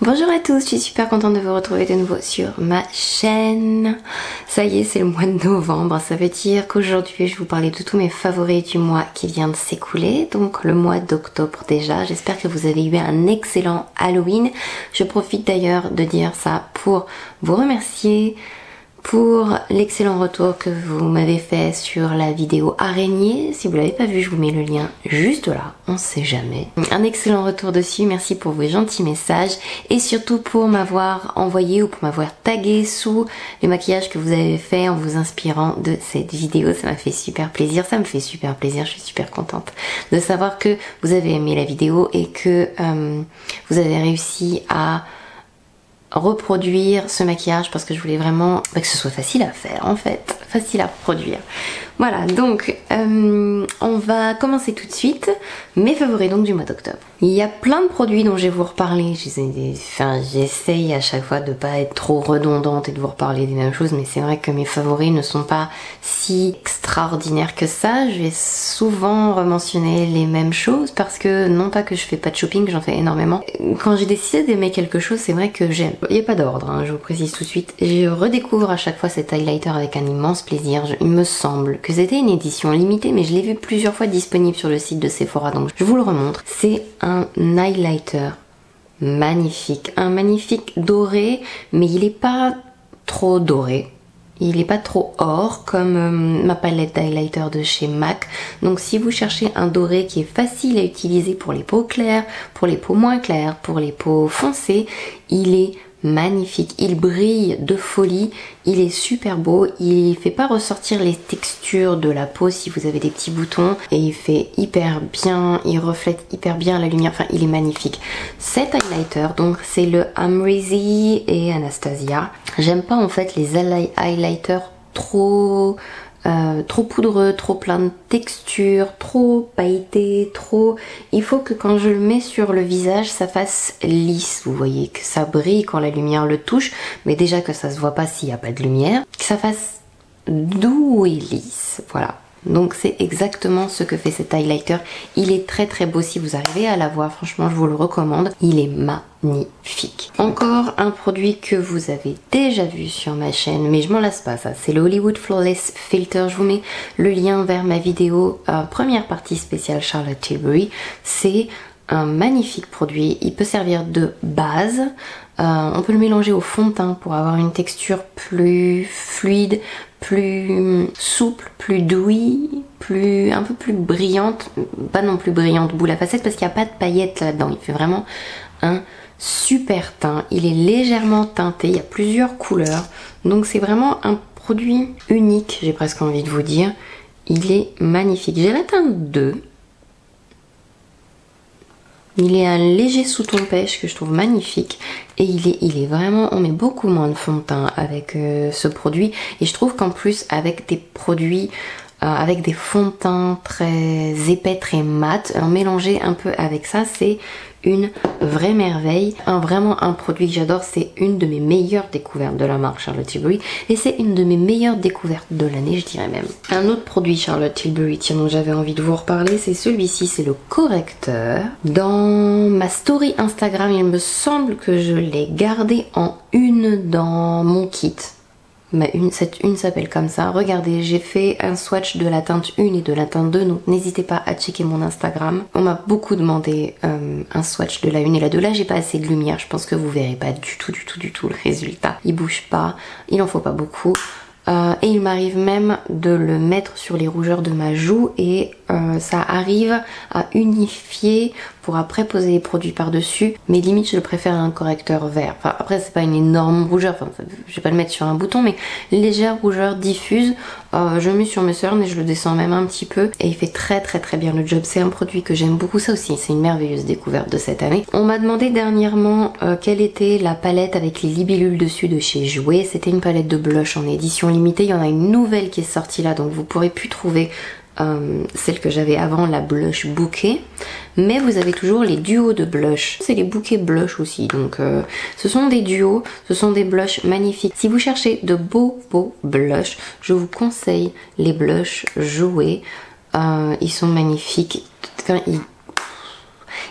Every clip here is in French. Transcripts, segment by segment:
Bonjour à tous, je suis super contente de vous retrouver de nouveau sur ma chaîne. Ça y est, c'est le mois de novembre, ça veut dire qu'aujourd'hui je vais vous parler de tous mes favoris du mois qui vient de s'écouler, donc le mois d'octobre déjà. J'espère que vous avez eu un excellent Halloween. Je profite d'ailleurs de dire ça pour vous remercier pour l'excellent retour que vous m'avez fait sur la vidéo araignée. Si vous l'avez pas vu, je vous mets le lien juste là, on sait jamais. Un excellent retour dessus, merci pour vos gentils messages et surtout pour m'avoir envoyé ou pour m'avoir tagué sous le maquillage que vous avez fait en vous inspirant de cette vidéo. Ça m'a fait super plaisir, ça me fait super plaisir, je suis super contente de savoir que vous avez aimé la vidéo et que vous avez réussi à reproduire ce maquillage parce que je voulais vraiment que ce soit facile à faire en fait, facile à reproduire. Voilà, donc on va commencer tout de suite. Mes favoris donc du mois d'octobre. Il y a plein de produits dont je vais vous reparler. J'essaye à chaque fois de pas être trop redondante et de vous reparler des mêmes choses, mais c'est vrai que mes favoris ne sont pas si extraordinaires que ça. Je vais souvent rementionner les mêmes choses parce que non pas que je fais pas de shopping, j'en fais énormément. Quand j'ai décidé d'aimer quelque chose, c'est vrai que j'aime. Il n'y a pas d'ordre, hein, je vous précise tout de suite. Je redécouvre à chaque fois cet highlighter avec un immense plaisir. Il me semble que c'était une édition limitée, mais je l'ai vu plusieurs fois disponible sur le site de Sephora, donc je vous le remontre. C'est un highlighter magnifique, un magnifique doré, mais il n'est pas trop doré. Il n'est pas trop or comme ma palette d'highlighter de chez MAC. Donc si vous cherchez un doré qui est facile à utiliser pour les peaux claires, pour les peaux moins claires, pour les peaux foncées, il est magnifique, il brille de folie, il est super beau, il fait pas ressortir les textures de la peau si vous avez des petits boutons et il fait hyper bien, il reflète hyper bien la lumière, enfin il est magnifique. Cet highlighter donc c'est le Amrezy et Anastasia. J'aime pas en fait les highlighters trop poudreux, trop plein de textures, trop pailleté, trop... Il faut que quand je le mets sur le visage, ça fasse lisse, vous voyez, que ça brille quand la lumière le touche, mais déjà que ça se voit pas s'il n'y a pas de lumière, que ça fasse doux et lisse, voilà. Donc c'est exactement ce que fait cet highlighter. Il est très très beau si vous arrivez à l'avoir, franchement je vous le recommande. Il est magnifique. Encore un produit que vous avez déjà vu sur ma chaîne, mais je m'en lasse pas ça. C'est le Hollywood Flawless Filter. Je vous mets le lien vers ma vidéo première partie spéciale Charlotte Tilbury. C'est un magnifique produit. Il peut servir de base. On peut le mélanger au fond de teint pour avoir une texture plus fluide, plus souple, plus douille, un peu plus brillante, pas non plus brillante boule à facettes parce qu'il n'y a pas de paillettes là-dedans. Il fait vraiment un super teint. Il est légèrement teinté, il y a plusieurs couleurs. Donc c'est vraiment un produit unique, j'ai presque envie de vous dire. Il est magnifique. J'ai la teinte 2. Il est un léger sous-ton pêche que je trouve magnifique et il est vraiment, on met beaucoup moins de fond de teint avec ce produit et je trouve qu'en plus avec des produits avec des fonds de teint très épais, très mat, mélanger un peu avec ça, c'est une vraie merveille. Vraiment un produit que j'adore, c'est une de mes meilleures découvertes de la marque Charlotte Tilbury et c'est une de mes meilleures découvertes de l'année, je dirais même. Un autre produit Charlotte Tilbury, tiens, dont j'avais envie de vous reparler, c'est celui-ci, c'est le correcteur. Dans ma story Instagram, il me semble que je l'ai gardé en une dans mon kit. Cette une s'appelle comme ça. Regardez, j'ai fait un swatch de la teinte 1 et de la teinte 2, donc n'hésitez pas à checker mon Instagram. On m'a beaucoup demandé un swatch de la 1 et la 2. Là, j'ai pas assez de lumière, je pense que vous verrez pas du tout le résultat. Il bouge pas, il en faut pas beaucoup. Et il m'arrive même de le mettre sur les rougeurs de ma joue et ça arrive à unifier pour après poser les produits par-dessus, mais limite je le préfère à un correcteur vert. Enfin, après c'est pas une énorme rougeur, enfin, je vais pas le mettre sur un bouton, mais légère rougeur diffuse. Je le mets sur mes cernes et je le descends même un petit peu et il fait très bien le job. C'est un produit que j'aime beaucoup, ça aussi c'est une merveilleuse découverte de cette année. On m'a demandé dernièrement quelle était la palette avec les libellules dessus de chez Jouer. C'était une palette de blush en édition limitée, il y en a une nouvelle qui est sortie là, donc vous pourrez plus trouver celle que j'avais avant, la blush bouquet, mais vous avez toujours les duos de blush. C'est les bouquets blush aussi, donc ce sont des duos, ce sont des blushs magnifiques. Si vous cherchez de beaux blushs, je vous conseille les blushs Jouer. Ils sont magnifiques. Enfin,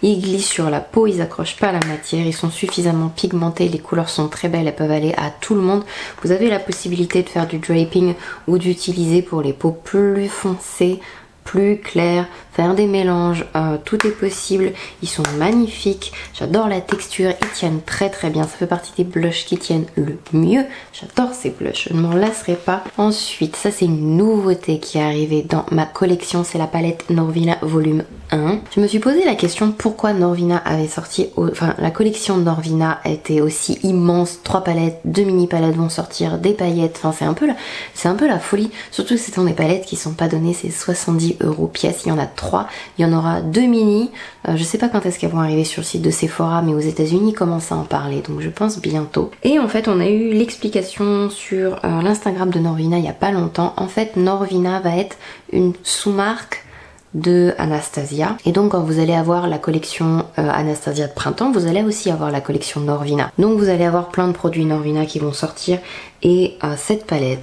Ils glissent sur la peau, ils accrochent pas à la matière, ils sont suffisamment pigmentés, les couleurs sont très belles, elles peuvent aller à tout le monde. Vous avez la possibilité de faire du draping ou d'utiliser pour les peaux plus foncées, plus clair, faire des mélanges, tout est possible. Ils sont magnifiques, j'adore la texture, ils tiennent très très bien, ça fait partie des blushs qui tiennent le mieux. J'adore ces blushs, je ne m'en lasserai pas. Ensuite, ça c'est une nouveauté qui est arrivée dans ma collection, c'est la palette Norvina volume 1. Je me suis posé la question pourquoi Norvina avait sorti, enfin la collection de Norvina était aussi immense, 3 palettes, 2 mini palettes vont sortir, des paillettes, enfin c'est un peu la folie, surtout que ce sont des palettes qui sont pas données, c'est 70 € pièce, il y en a 3, il y en aura 2 mini, je sais pas quand est-ce qu'elles vont arriver sur le site de Sephora, mais aux États-Unis ils commencent à en parler, donc je pense bientôt. Et en fait on a eu l'explication sur l'Instagram de Norvina il y a pas longtemps. En fait Norvina va être une sous-marque de Anastasia, et donc quand vous allez avoir la collection Anastasia de printemps, vous allez aussi avoir la collection Norvina, donc vous allez avoir plein de produits Norvina qui vont sortir. Et cette palette,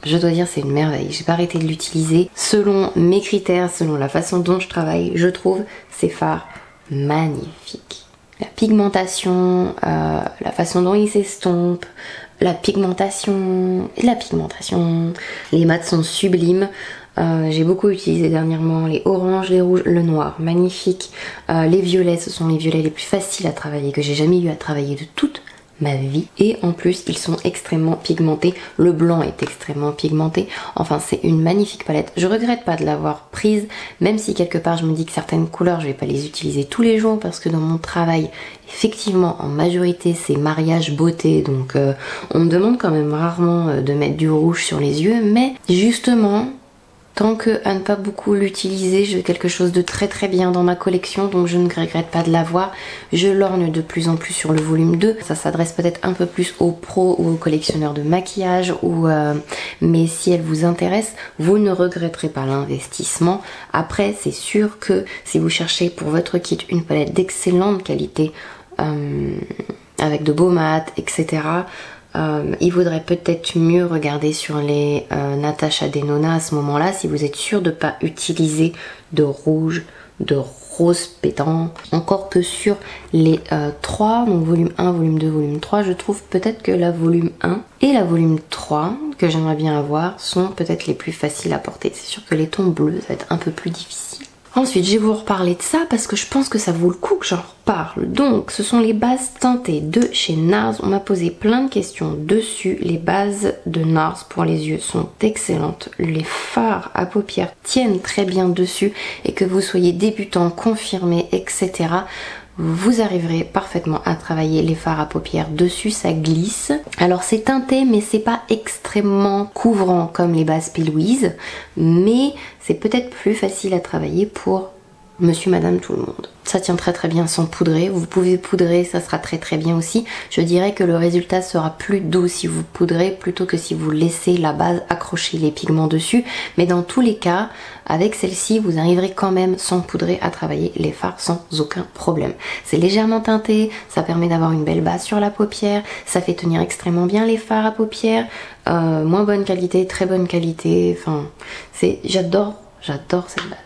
je dois dire c'est une merveille, j'ai pas arrêté de l'utiliser selon mes critères, selon la façon dont je travaille. Je trouve ces fards magnifiques, la pigmentation, la façon dont ils s'estompent, la pigmentation, les mats sont sublimes. J'ai beaucoup utilisé dernièrement les oranges, les rouges, le noir, magnifique. Les violets, ce sont les violets les plus faciles à travailler que j'ai jamais eu à travailler de toute ma vie. Et en plus, ils sont extrêmement pigmentés. Le blanc est extrêmement pigmenté. Enfin, c'est une magnifique palette. Je regrette pas de l'avoir prise, même si quelque part je me dis que certaines couleurs, je vais pas les utiliser tous les jours parce que dans mon travail, effectivement, en majorité, c'est mariage beauté. Donc, on me demande quand même rarement de mettre du rouge sur les yeux. Mais justement, tant que à ne pas beaucoup l'utiliser, j'ai quelque chose de très très bien dans ma collection, donc je ne regrette pas de l'avoir. Je lorgne de plus en plus sur le volume 2. Ça s'adresse peut-être un peu plus aux pros ou aux collectionneurs de maquillage, mais si elle vous intéresse, vous ne regretterez pas l'investissement. Après, c'est sûr que si vous cherchez pour votre kit une palette d'excellente qualité, avec de beaux mats, etc., il vaudrait peut-être mieux regarder sur les Natasha Denona à ce moment-là, si vous êtes sûr de ne pas utiliser de rouge, de rose pétant. Encore que sur les 3, donc volume 1, volume 2, volume 3, je trouve peut-être que la volume 1 et la volume 3, que j'aimerais bien avoir, sont peut-être les plus faciles à porter. C'est sûr que les tons bleus, ça va être un peu plus difficile. Ensuite, je vais vous reparler de ça parce que je pense que ça vaut le coup que j'en reparle. Donc, ce sont les bases teintées de chez NARS. On m'a posé plein de questions dessus. Les bases de NARS pour les yeux sont excellentes. Les fards à paupières tiennent très bien dessus. Et que vous soyez débutant, confirmé, etc., vous arriverez parfaitement à travailler les fards à paupières dessus, ça glisse. Alors c'est teinté mais c'est pas extrêmement couvrant comme les bases P. Louise, mais c'est peut-être plus facile à travailler pour monsieur, madame, tout le monde. Ça tient très très bien sans poudrer. Vous pouvez poudrer, ça sera très très bien aussi. Je dirais que le résultat sera plus doux si vous poudrez plutôt que si vous laissez la base accrocher les pigments dessus. Mais dans tous les cas, avec celle-ci, vous arriverez quand même sans poudrer à travailler les fards sans aucun problème. C'est légèrement teinté, ça permet d'avoir une belle base sur la paupière, ça fait tenir extrêmement bien les fards à paupières. Moins bonne qualité, très bonne qualité. Enfin, j'adore cette base.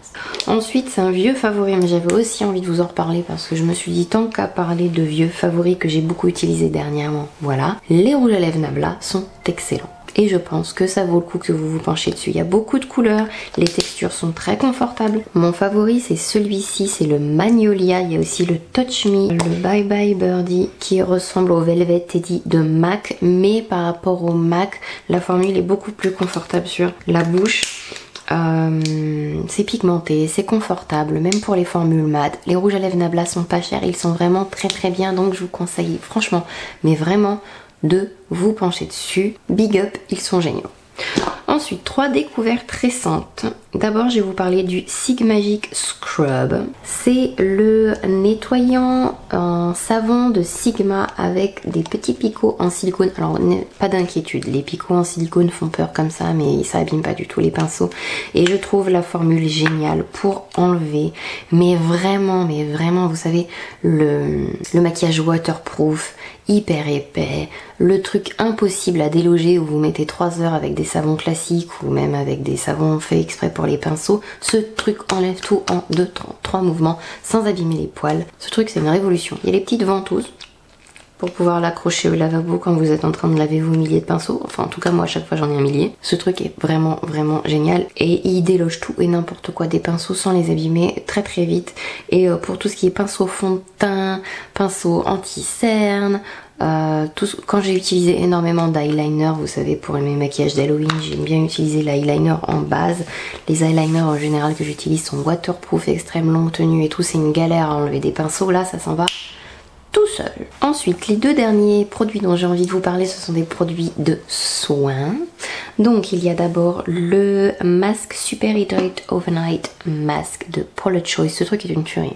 Ensuite, c'est un vieux favori, mais j'avais aussi envie de vous en reparler parce que je me suis dit, tant qu'à parler de vieux favoris que j'ai beaucoup utilisés dernièrement, voilà, les rouges à lèvres Nabla sont excellents. Et je pense que ça vaut le coup que vous vous penchez dessus. Il y a beaucoup de couleurs, les textures sont très confortables. Mon favori, c'est celui-ci, c'est le Magnolia. Il y a aussi le Touch Me, le Bye Bye Birdie qui ressemble au Velvet Teddy de MAC. Mais par rapport au MAC, la formule est beaucoup plus confortable sur la bouche. C'est pigmenté, c'est confortable, même pour les formules mat. Les rouges à lèvres Nabla sont pas chers, ils sont vraiment très très bien, donc je vous conseille franchement, mais vraiment, de vous pencher dessus. Big up, ils sont géniaux. Ensuite, 3 découvertes récentes. D'abord, je vais vous parler du Sigmagic Scrub. C'est le nettoyant en savon de Sigma avec des petits picots en silicone. Alors, pas d'inquiétude, les picots en silicone font peur comme ça, mais ça abîme pas du tout les pinceaux. Et je trouve la formule géniale pour enlever, mais vraiment, vous savez, le maquillage waterproof, hyper épais, le truc impossible à déloger où vous mettez 3 heures avec des savons classiques ou même avec des savons faits exprès pour les pinceaux. Ce truc enlève tout en 2-3 mouvements sans abîmer les poils. Ce truc c'est une révolution. Il y a les petites ventouses pour pouvoir l'accrocher au lavabo quand vous êtes en train de laver vos milliers de pinceaux. Enfin en tout cas moi à chaque fois j'en ai un millier. Ce truc est vraiment génial et il déloge tout et n'importe quoi des pinceaux sans les abîmer très vite. Et pour tout ce qui est pinceau fond de teint, pinceau anti-cerne, quand j'ai utilisé énormément d'eyeliner, vous savez pour mes maquillages d'Halloween j'aime bien utiliser l'eyeliner en base. Les eyeliners en général que j'utilise sont waterproof, extrême longue tenue et tout, c'est une galère à enlever des pinceaux, là ça s'en va tout seul. Ensuite, les deux derniers produits dont j'ai envie de vous parler, ce sont des produits de soins. Donc, il y a d'abord le masque Super Hydrate Overnight Mask de Paula's Choice. Ce truc est une tuerie.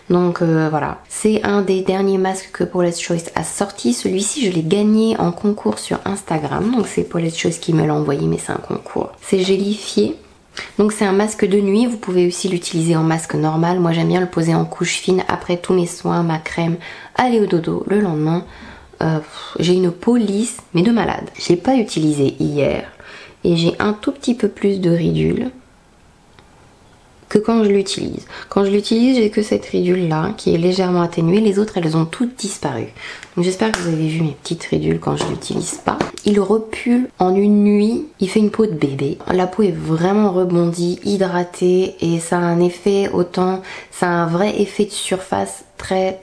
Donc voilà, c'est un des derniers masques que Paula's Choice a sorti. Celui-ci, je l'ai gagné en concours sur Instagram. Donc c'est Paula's Choice qui me l'a envoyé, mais c'est un concours. C'est gélifié. Donc c'est un masque de nuit, vous pouvez aussi l'utiliser en masque normal. Moi j'aime bien le poser en couche fine après tous mes soins, ma crème, aller au dodo le lendemain. J'ai une peau lisse mais de malade. Je l'ai pas utilisé hier et j'ai un tout petit peu plus de ridules que quand je l'utilise. Quand je l'utilise, j'ai que cette ridule là qui est légèrement atténuée, les autres elles ont toutes disparu. Donc j'espère que vous avez vu mes petites ridules quand je l'utilise pas. Il repule en une nuit, il fait une peau de bébé. La peau est vraiment rebondie, hydratée et ça a un effet ça a un vrai effet de surface très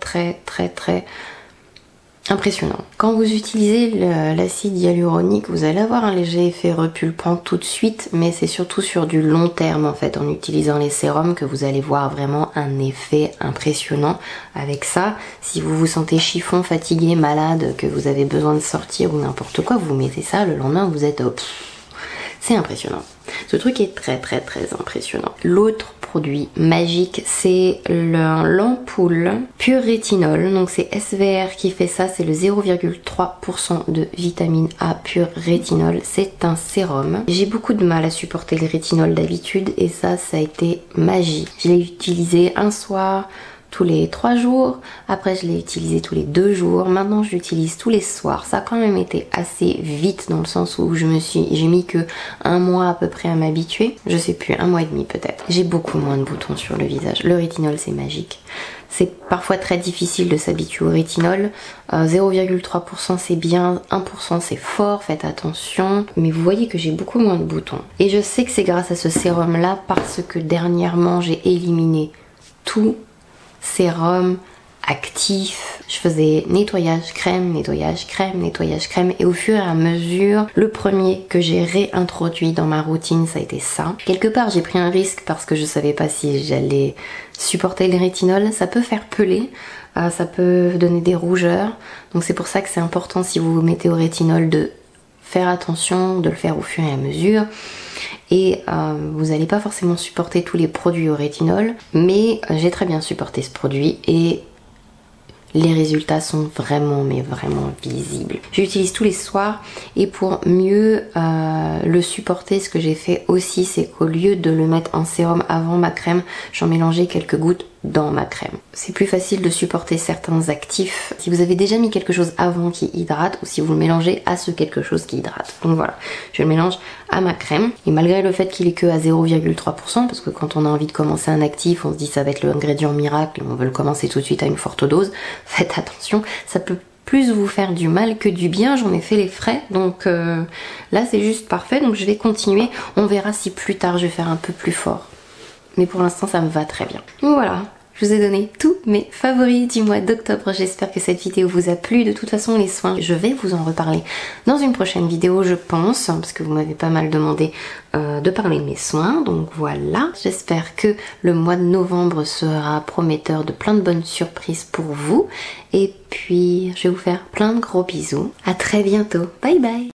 impressionnant. Quand vous utilisez l'acide hyaluronique, vous allez avoir un léger effet repulpant tout de suite, mais c'est surtout sur du long terme en fait, en utilisant les sérums que vous allez voir vraiment un effet impressionnant avec ça. Si vous vous sentez chiffon, fatigué, malade, que vous avez besoin de sortir ou n'importe quoi, vous mettez ça, le lendemain vous êtes c'est impressionnant. Ce truc est très impressionnant. L'autre produit magique, c'est l'ampoule Pure Rétinol. Donc c'est SVR qui fait ça, c'est le 0,3% de vitamine A Pure Rétinol. C'est un sérum. J'ai beaucoup de mal à supporter le rétinol d'habitude et ça a été magique. Je l'ai utilisé un soir, tous les 3 jours, après je l'ai utilisé tous les 2 jours, maintenant je l'utilise tous les soirs. Ça a quand même été assez vite dans le sens où j'ai mis que 1 mois à peu près à m'habituer, je sais plus, 1 mois et demi peut-être. J'ai beaucoup moins de boutons sur le visage, le rétinol c'est magique. C'est parfois très difficile de s'habituer au rétinol, 0,3% c'est bien, 1% c'est fort, faites attention. Mais vous voyez que j'ai beaucoup moins de boutons. Et je sais que c'est grâce à ce sérum là parce que dernièrement j'ai éliminé tout sérum actif. Je faisais nettoyage crème, nettoyage crème, nettoyage crème et au fur et à mesure, le premier que j'ai réintroduit dans ma routine, ça a été ça. Quelque part, j'ai pris un risque parce que je savais pas si j'allais supporter le rétinol. Ça peut faire peler, ça peut donner des rougeurs. Donc c'est pour ça que c'est important si vous vous mettez au rétinol de faire attention, de le faire au fur et à mesure. Et vous n'allez pas forcément supporter tous les produits au rétinol, mais j'ai très bien supporté ce produit et les résultats sont vraiment visibles. J'utilise tous les soirs et pour mieux le supporter, ce que j'ai fait aussi, c'est qu'au lieu de le mettre en sérum avant ma crème, j'en mélangeais quelques gouttes dans ma crème. C'est plus facile de supporter certains actifs si vous avez déjà mis quelque chose avant qui hydrate ou si vous le mélangez à ce quelque chose qui hydrate. Donc voilà, je le mélange à ma crème et malgré le fait qu'il est que à 0,3% parce que quand on a envie de commencer un actif, on se dit ça va être l'ingrédient miracle et on veut le commencer tout de suite à une forte dose, faites attention, ça peut plus vous faire du mal que du bien, j'en ai fait les frais, donc là c'est juste parfait, donc je vais continuer, on verra si plus tard je vais faire un peu plus fort. Mais pour l'instant ça me va très bien. Donc voilà, je vous ai donné tous mes favoris du mois d'octobre. J'espère que cette vidéo vous a plu. De toute façon les soins, je vais vous en reparler dans une prochaine vidéo je pense, parce que vous m'avez pas mal demandé de parler de mes soins. Donc voilà, j'espère que le mois de novembre sera prometteur de plein de bonnes surprises pour vous. Et puis je vais vous faire plein de gros bisous. À très bientôt, bye bye.